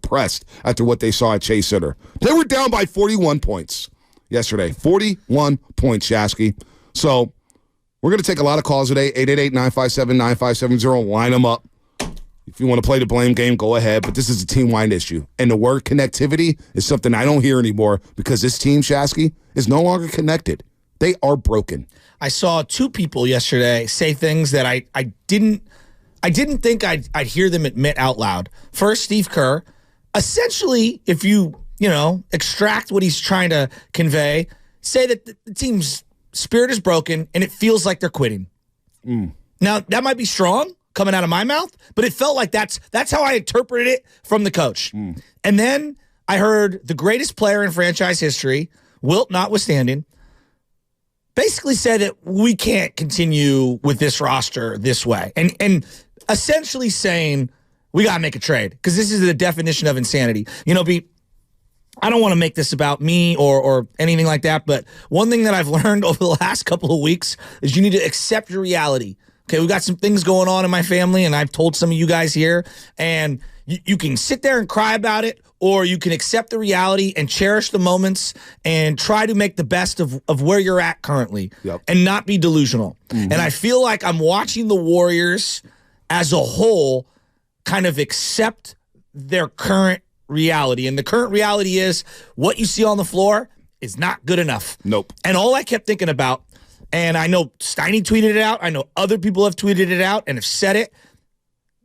impressed after what they saw at Chase Center. They were down by 41 points yesterday. 41 points, Shasky. So we're going to take a lot of calls today. 888-957-9570. Line them up. If you want to play the blame game, go ahead. But this is a team-wide issue. And the word connectivity is something I don't hear anymore because this team, Shasky, is no longer connected. They are broken. I saw two people yesterday say things that I didn't think I'd hear them admit out loud. First, Steve Kerr. Essentially, if you extract what he's trying to convey, say that the team's spirit is broken and it feels like they're quitting. Now, that might be strong coming out of my mouth, but it felt like that's how I interpreted it from the coach. And then I heard the greatest player in franchise history, Wilt notwithstanding, basically said that we can't continue with this roster this way. And essentially saying we got to make a trade because this is the definition of insanity. I don't want to make this about me or anything like that, but one thing that I've learned over the last couple of weeks is you need to accept your reality. Okay, we've got some things going on in my family, and I've told some of you guys here, and you can sit there and cry about it, or you can accept the reality and cherish the moments and try to make the best of where you're at currently and not be delusional. And I feel like I'm watching the Warriors as a whole kind of accept their current reality. And the current reality is what you see on the floor is not good enough. Nope. And all I kept thinking about, and I know Steiny tweeted it out, I know other people have tweeted it out and have said it,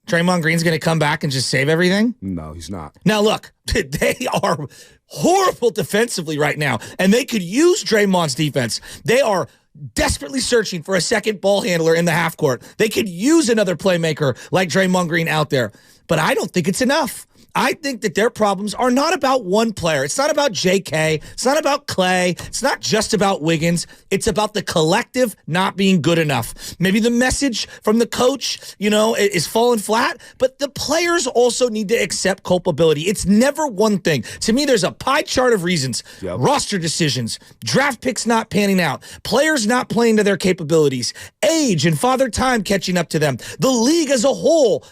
Draymond Green's going to come back and just save everything? No, he's not. Now, look, they are horrible defensively right now, and they could use Draymond's defense. They are desperately searching for a second ball handler in the half court. They could use another playmaker like Draymond Green out there, but I don't think it's enough. I think that their problems are not about one player. It's not about JK. It's not about Clay. It's not just about Wiggins. It's about the collective not being good enough. Maybe the message from the coach, is falling flat, but the players also need to accept culpability. It's never one thing. To me, there's a pie chart of reasons. Roster decisions, draft picks not panning out, players not playing to their capabilities, age and father time catching up to them, the league as a whole,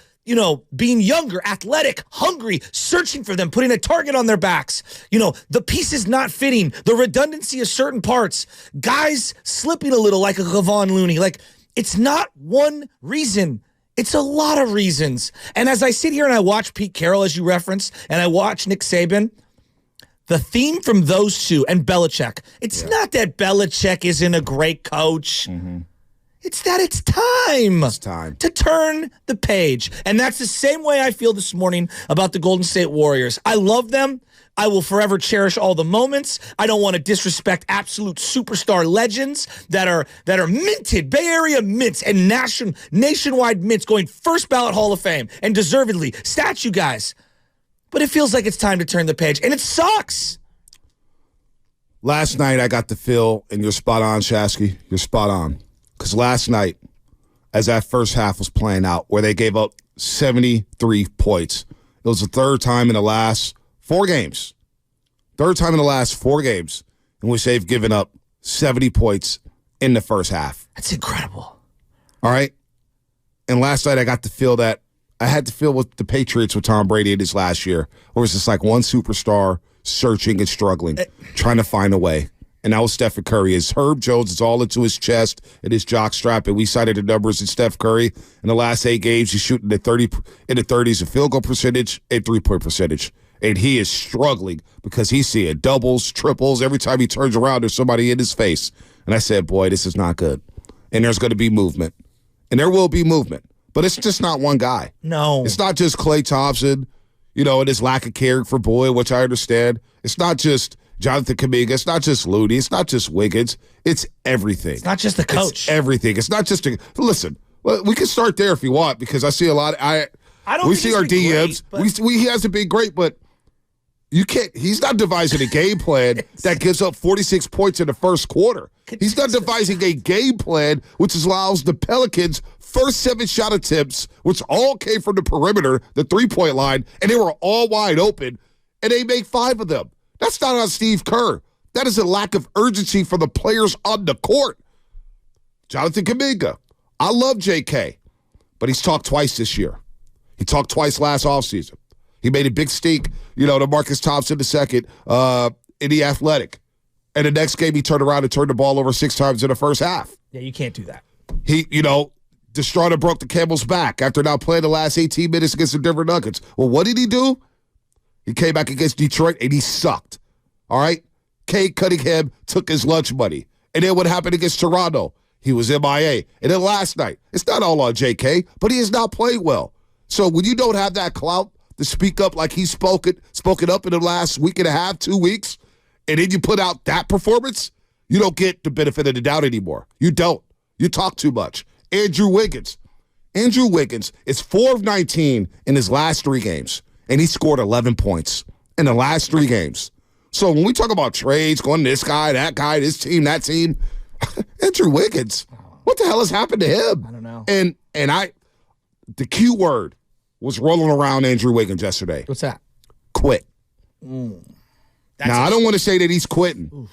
being younger, athletic, hungry, searching for them, putting a target on their backs. The pieces not fitting, the redundancy of certain parts, guys slipping a little like a Kevon Looney. Like, it's not one reason. It's a lot of reasons. And as I sit here and I watch Pete Carroll, as you referenced, and I watch Nick Saban, the theme from those two, and Belichick, it's not that Belichick isn't a great coach. It's that it's time. It's time to turn the page. And that's the same way I feel this morning about the Golden State Warriors. I love them. I will forever cherish all the moments. I don't want to disrespect absolute superstar legends that are minted, Bay Area mints and nationwide mints going first ballot Hall of Fame and deservedly statue guys. But it feels like it's time to turn the page, and it sucks. Last night I got the feel, and you're spot on, Shasky. You're spot on. Because last night, as that first half was playing out, where they gave up 73 points, it was the third time in the last 4 games. Third time in the last 4 games in which they've given up 70 points in the first half. That's incredible. All right? And last night I got to feel that I had to feel what the Patriots with Tom Brady did this last year, where it's just like one superstar searching and struggling, trying to find a way. And that was Stephen Curry. His Herb Jones is all into his chest and his jock strap. And we cited the numbers in Steph Curry. In the last 8 games, he's shooting in the 30s in field goal percentage and 3-point percentage. And he is struggling because he's seeing doubles, triples. Every time he turns around, there's somebody in his face. And I said, boy, this is not good. And there's going to be movement. And there will be movement. But it's just not one guy. No. It's not just Klay Thompson, and his lack of care for Boyd, which I understand. It's not just Jonathan Kuminga. It's not just Looney. It's not just Wiggins. It's everything. It's not just the coach. It's everything. It's not just listen. We can start there if you want because I see a lot. I don't. We think see our DMs. Great, he hasn't been great, but you can't. He's not devising a game plan that gives up 46 points in the first quarter. He's not devising a game plan which allows the Pelicans' first 7 shot attempts, which all came from the perimeter, the 3-point line, and they were all wide open, and they make 5 of them. That's not on Steve Kerr. That is a lack of urgency for the players on the court. Jonathan Kuminga. I love JK, but he's talked twice this year. He talked twice last offseason. He made a big stink, to Marcus Thompson II, in the Athletic. And the next game, he turned around and turned the ball over 6 times in the first half. Yeah, you can't do that. He, Destrada broke the camel's back after now playing the last 18 minutes against the Denver Nuggets. Well, what did he do? He came back against Detroit, and he sucked. All right? Cade Cunningham took his lunch money. And then what happened against Toronto? He was MIA. And then last night, it's not all on JK, but he has not played well. So when you don't have that clout to speak up like he's spoken up in the last week and a half, 2 weeks, and then you put out that performance, you don't get the benefit of the doubt anymore. You don't. You talk too much. Andrew Wiggins. Andrew Wiggins is 4 of 19 in his last 3 games, and he scored 11 points in the last 3 games. So when we talk about trades, going this guy, this team, that team, Andrew Wiggins, what the hell has happened to him? I don't know. And the key word was rolling around Andrew Wiggins yesterday. What's that? Quit. Now, I don't want to say that he's quitting,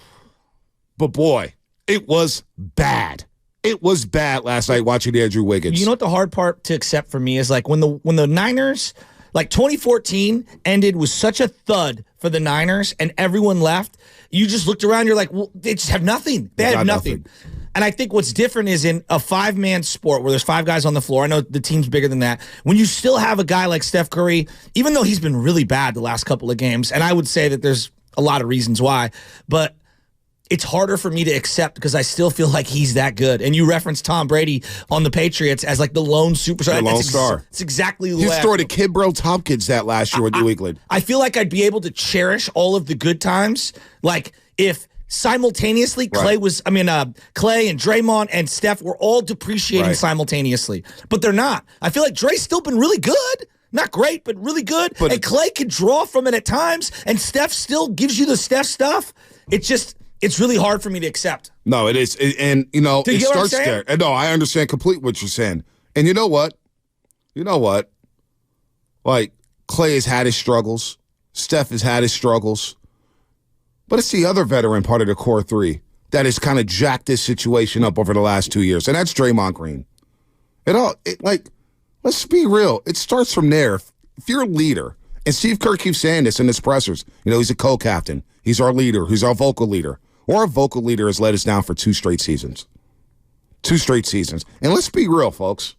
but boy, it was bad. It was bad last night watching Andrew Wiggins. You know what the hard part to accept for me is, like, when the Niners, like 2014 ended with such a thud for the Niners and everyone left, you just looked around, you're like, well, they just have nothing. They have nothing. And I think what's different is in a 5-man sport where there's 5 guys on the floor. I know the team's bigger than that. When you still have a guy like Steph Curry, even though he's been really bad the last couple of games, and I would say that there's a lot of reasons why, but it's harder for me to accept because I still feel like he's that good. And you referenced Tom Brady on the Patriots as like the lone superstar. The lone star. It's exactly the He way stored a Kidbro Tompkins that last year with New England. I feel like I'd be able to cherish all of the good times. Like if simultaneously Clay and Draymond and Steph were all depreciating simultaneously. But they're not. I feel like Dre's still been really good. Not great, but really good. And Clay can draw from it at times, and Steph still gives you the Steph stuff. It's really hard for me to accept. No, it is. And, it starts there. And no, I understand completely what you're saying. And you know what? Like, Clay has had his struggles. Steph has had his struggles. But it's the other veteran part of the core 3 that has kind of jacked this situation up over the last 2 years, and that's Draymond Green. Let's be real. It starts from there. If you're a leader, and Steve Kerr keeps saying this in his pressers, he's a co-captain. He's our leader. He's our vocal leader. Or our vocal leader has let us down for 2 straight seasons. 2 straight seasons. And let's be real, folks.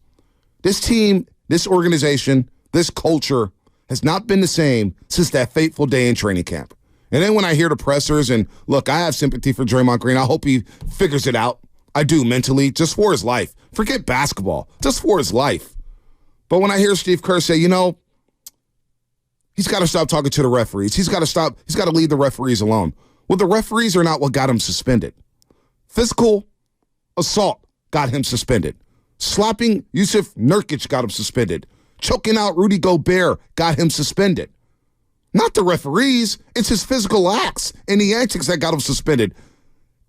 This team, this organization, this culture has not been the same since that fateful day in training camp. And then when I hear the pressers, and look, I have sympathy for Draymond Green. I hope he figures it out. I do, mentally, just for his life. Forget basketball, just for his life. But when I hear Steve Kerr say, he's got to stop talking to the referees. He's got to leave the referees alone. Well, the referees are not what got him suspended. Physical assault got him suspended. Slapping Yusuf Nurkic got him suspended. Choking out Rudy Gobert got him suspended. Not the referees. It's his physical acts and the antics that got him suspended.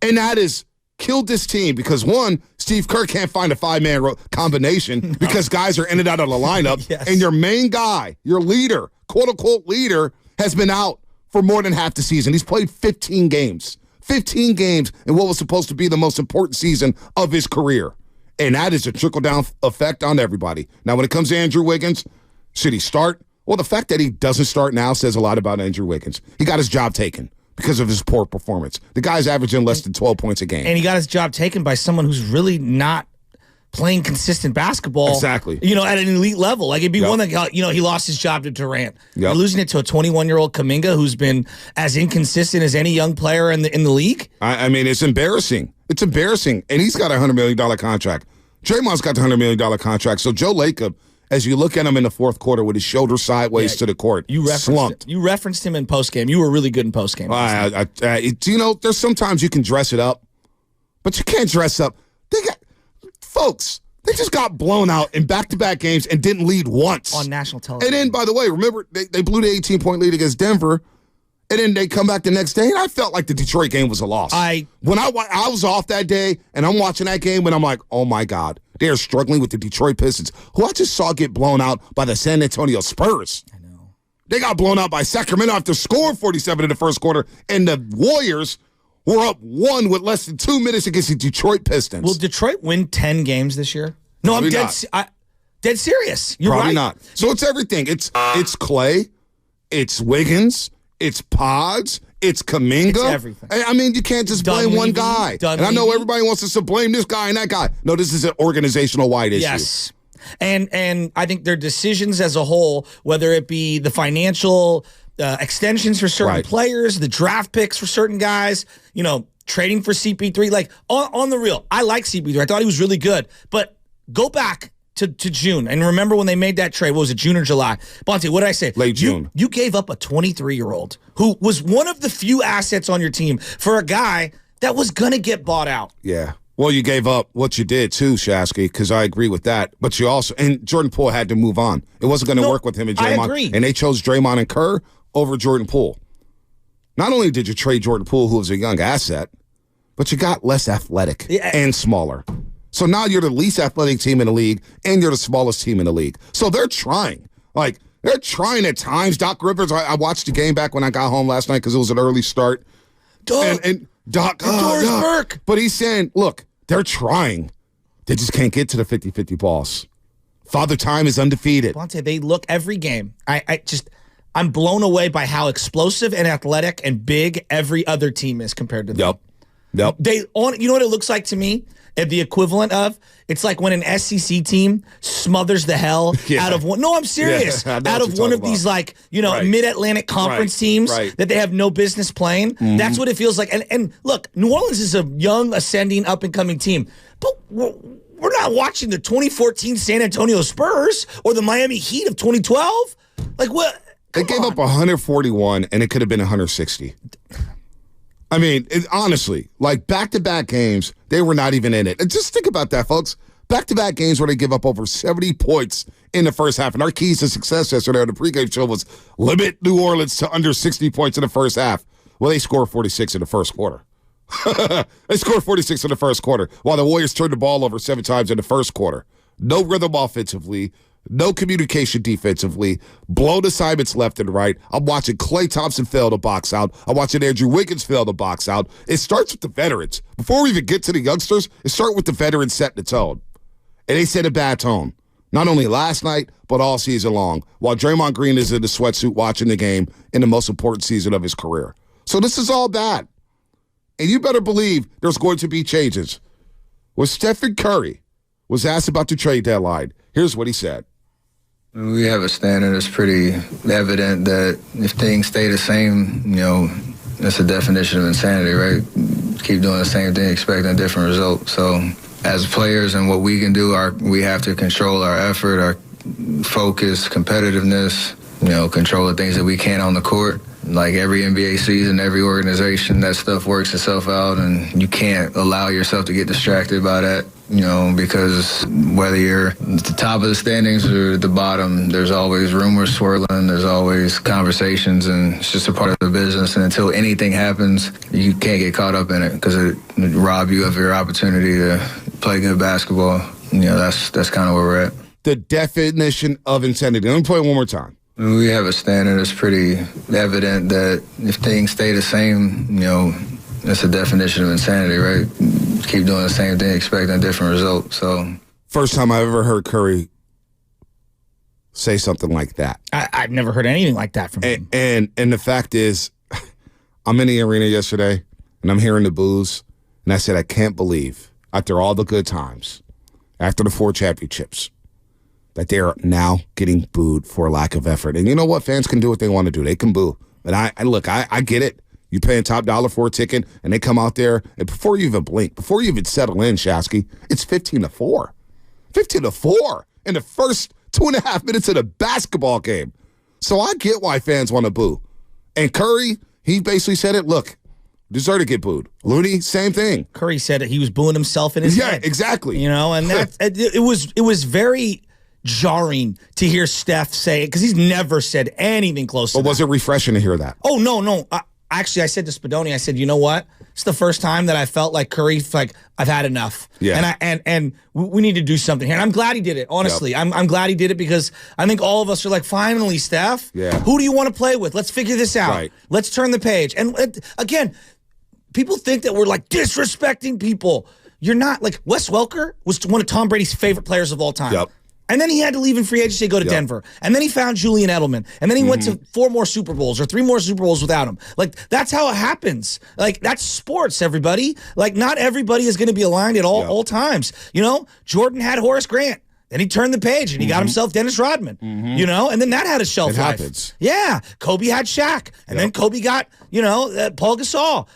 And that has killed this team because, one, Steve Kerr can't find a 5-man combination because guys are in and out of the lineup. Yes. And your main guy, your leader, quote-unquote leader, has been out for more than half the season. He's played 15 games. 15 games in what was supposed to be the most important season of his career. And that is a trickle-down effect on everybody. Now, when it comes to Andrew Wiggins, should he start? Well, the fact that he doesn't start now says a lot about Andrew Wiggins. He got his job taken because of his poor performance. The guy's averaging less than 12 points a game. And he got his job taken by someone who's really not playing consistent basketball. Exactly. At an elite level. Like, it'd be one that got, he lost his job to Durant. You're losing it to a 21-year-old Kuminga who's been as inconsistent as any young player in the league. I mean, it's embarrassing. It's embarrassing. And he's got a $100 million contract. Draymond's got the $100 million contract. So Joe Lacob, as you look at him in the fourth quarter with his shoulder sideways to the court, slumped. You referenced him in postgame. You were really good in postgame. There's sometimes you can dress it up, but you can't dress up. They just got blown out in back-to-back games and didn't lead once. On national television. And then, by the way, remember, they blew the 18-point lead against Denver, and then they come back the next day, and I felt like the Detroit game was a loss. When I was off that day, and I'm watching that game, and I'm like, oh, my God. They are struggling with the Detroit Pistons, who I just saw get blown out by the San Antonio Spurs. I know. They got blown out by Sacramento after scoring 47 in the first quarter, and the Warriors were up 1 with less than 2 minutes against the Detroit Pistons. Will Detroit win 10 games this year? No, probably I'm dead serious. You're probably right. not. So it's everything. It's Clay. It's Wiggins. It's Pods. It's Kuminga. It's everything. I mean, you can't just blame one guy. And I know everybody wants us to blame this guy and that guy. No, this is an organizational-wide issue. Yes. And I think their decisions as a whole, whether it be the financial extensions for certain players, the draft picks for certain guys, trading for CP3, like on the real, I like CP3. I thought he was really good. But go back to June and remember when they made that trade. What was it, June or July? Bonta, what did I say? Late June. You gave up a 23-year-old who was one of the few assets on your team for a guy that was going to get bought out. Yeah. Well, you gave up what you did too, Shasky, because I agree with that. But you also, and Jordan Poole had to move on. It wasn't going to work with him and Draymond. I agree. And they chose Draymond and Kerr over Jordan Poole. Not only did you trade Jordan Poole, who was a young asset, but you got less athletic and smaller. So now you're the least athletic team in the league, and you're the smallest team in the league. So they're trying. Like, they're trying at times. Doc Rivers, I watched the game back when I got home last night because it was an early start. And Doc, Burke. But he's saying, look, they're trying. They just can't get to the 50-50 balls. Father Time is undefeated. Bonta, they look every game. I'm blown away by how explosive and athletic and big every other team is compared to them. Yep. You know what it looks like to me? The equivalent of, it's like when an SEC team smothers the hell out of one. No, I'm serious. Yeah, out of one of these, Mid-Atlantic Conference teams that they have no business playing. Mm-hmm. That's what it feels like. And look, New Orleans is a young, ascending, up-and-coming team. But we're not watching the 2014 San Antonio Spurs or the Miami Heat of 2012. Like, what? They gave up 141, and it could have been 160. I mean, honestly, like back-to-back games, they were not even in it. And just think about that, folks. Back-to-back games where they give up over 70 points in the first half. And our keys to success yesterday on the pregame show was limit New Orleans to under 60 points in the first half. Well, they scored 46 in the first quarter. They scored 46 in the first quarter, while the Warriors turned the ball over 7 times in the first quarter. No rhythm offensively. No communication defensively. Blown assignments left and right. I'm watching Klay Thompson fail to box out. I'm watching Andrew Wiggins fail to box out. It starts with the veterans. Before we even get to the youngsters, it starts with the veterans setting the tone. And they set a bad tone. Not only last night, but all season long. While Draymond Green is in the sweatsuit watching the game in the most important season of his career. So this is all bad. And you better believe there's going to be changes. When Stephen Curry was asked about the trade deadline, here's what he said. We have a standard that's pretty evident that if things stay the same, that's a definition of insanity, right? Keep doing the same thing, expecting a different result. So as players and what we can do, we have to control our effort, our focus, competitiveness, control the things that we can on the court. Like every NBA season, every organization, that stuff works itself out, and you can't allow yourself to get distracted by that, because whether you're at the top of the standings or at the bottom, there's always rumors swirling, there's always conversations, and it's just a part of the business. And until anything happens, you can't get caught up in it because it robs you of your opportunity to play good basketball. That's kind of where we're at. The definition of insanity. Let me play it one more time. We have a standard that's pretty evident that if things stay the same, that's a definition of insanity, right? Keep doing the same thing, expecting a different result. So, first time I ever heard Curry say something like that. I've never heard anything like that from him. And the fact is, I'm in the arena yesterday, and I'm hearing the boos, and I said, I can't believe, after all the good times, after the 4 championships, that they are now getting booed for lack of effort. And you know what? Fans can do what they want to do. They can boo. And I get it. You paying top dollar for a ticket, and they come out there, and before you even blink, before you even settle in, Shasky, it's 15-4. 15-4 in the first 2.5 minutes of the basketball game. So I get why fans want to boo. And Curry, he basically said it, look, deserve to get booed. Looney, same thing. Curry said it. He was booing himself in his head. Yeah, exactly. And it was very jarring to hear Steph say it because he's never said anything close to that. But was it refreshing to hear that? Oh, no. Actually, I said to Spadoni, I said, you know what? It's the first time that I felt like Curry, like, I've had enough. Yeah. And we need to do something here. And I'm glad he did it, honestly. Yep. I'm glad he did it because I think all of us are like, finally, Steph, who do you want to play with? Let's figure this out. Right. Let's turn the page. And again, people think that we're like disrespecting people. You're not. Like, Wes Welker was one of Tom Brady's favorite players of all time. Yep. And then he had to leave in free agency to go to Denver. And then he found Julian Edelman. And then he went to 4 more Super Bowls or 3 more Super Bowls without him. Like, that's how it happens. Like, that's sports, everybody. Like, not everybody is going to be aligned at all times. You know, Jordan had Horace Grant. Then he turned the page and he got himself Dennis Rodman, you know, and then that had a shelf life. Happens. Yeah. Kobe had Shaq. And then Kobe got, you know, Paul Gasol.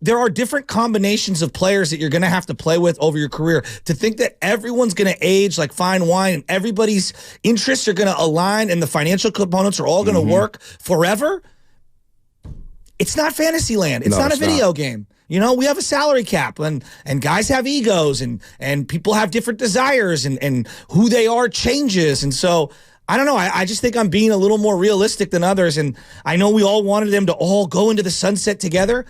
There are different combinations of players that you're going to have to play with over your career. To think that everyone's going to age like fine wine and everybody's interests are going to align and the financial components are all going to work forever, it's not fantasy land. It's not a video game. You know, we have a salary cap and guys have egos and people have different desires and who they are changes. And so I don't know. I just think I'm being a little more realistic than others. And I know we all wanted them to all go into the sunset together.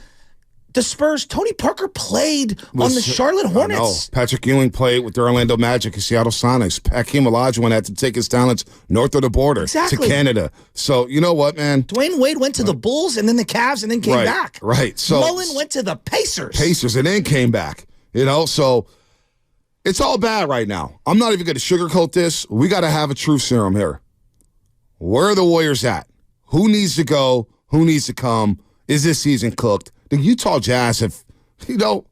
The Spurs, Tony Parker played on the Charlotte Hornets. I know. Patrick Ewing played with the Orlando Magic and Seattle Sonics. Hakeem Olajuwon had to take his talents north of the border to Canada. So, you know what, man? Dwayne Wade went to the Bulls and then the Cavs and then came back. Right. So Mullen went to the Pacers. And then came back. You know, so it's all bad right now. I'm not even going to sugarcoat this. We got to have a truth serum here. Where are the Warriors at? Who needs to go? Who needs to come? Is this season cooked? The Utah Jazz have, you know,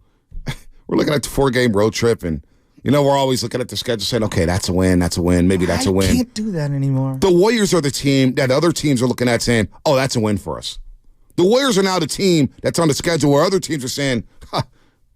we're looking at the 4-game road trip, and, you know, we're always looking at the schedule saying, okay, that's a win, maybe that's a win. I can't do that anymore. The Warriors are the team that other teams are looking at saying, oh, that's a win for us. The Warriors are now the team that's on the schedule where other teams are saying,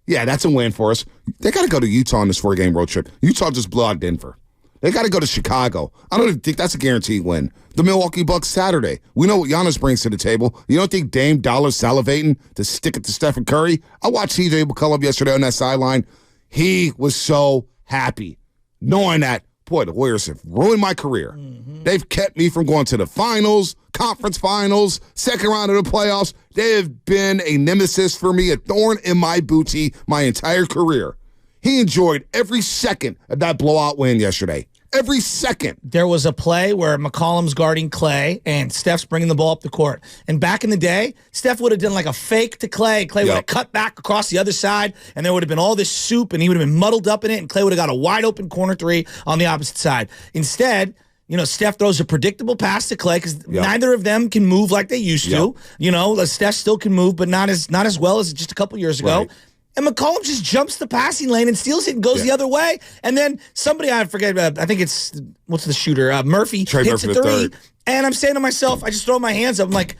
yeah, that's a win for us. They got to go to Utah on this 4-game road trip. Utah just blew out Denver. They got to go to Chicago. I don't even think that's a guaranteed win. The Milwaukee Bucks Saturday. We know what Giannis brings to the table. You don't think Dame Dollar's salivating to stick it to Stephen Curry? I watched CJ McCollum yesterday on that sideline. He was so happy knowing that, boy, the Warriors have ruined my career. They've kept me from going to the finals, conference finals, second round of the playoffs. They have been a nemesis for me, a thorn in my booty my entire career. He enjoyed every second of that blowout win yesterday. Every second. There was a play where McCollum's guarding Clay and Steph's bringing the ball up the court. And back in the day, Steph would have done like a fake to Clay. Clay would have cut back across the other side, and there would have been all this soup, and he would have been muddled up in it, and Clay would have got a wide open corner 3 on the opposite side. Instead, you know, Steph throws a predictable pass to Clay because neither of them can move like they used to. You know, Steph still can move, but not as well as just a couple years ago. Right. And McCollum just jumps the passing lane and steals it and goes the other way. And then somebody, I forget, I think it's, what's the shooter? Murphy hits a 3. And I'm saying to myself, I just throw my hands up. I'm like,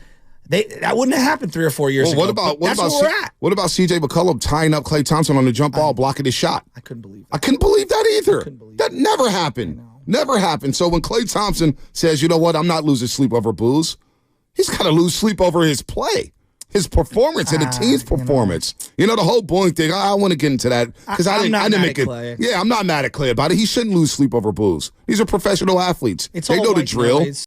that wouldn't have happened 3 or 4 years ago. What about where we're at. What about CJ McCollum tying up Klay Thompson on the jump ball, blocking his shot? I couldn't believe that. I couldn't believe that either. That never happened. Never happened. So when Klay Thompson says, you know what, I'm not losing sleep over booze, he's got to lose sleep over his play. His performance and the team's performance. You know, the whole bullying thing, I want to get into that because I didn't make it. Clay. Yeah, I'm not mad at Clay about it. He shouldn't lose sleep over booze. These are professional athletes. They know the drill.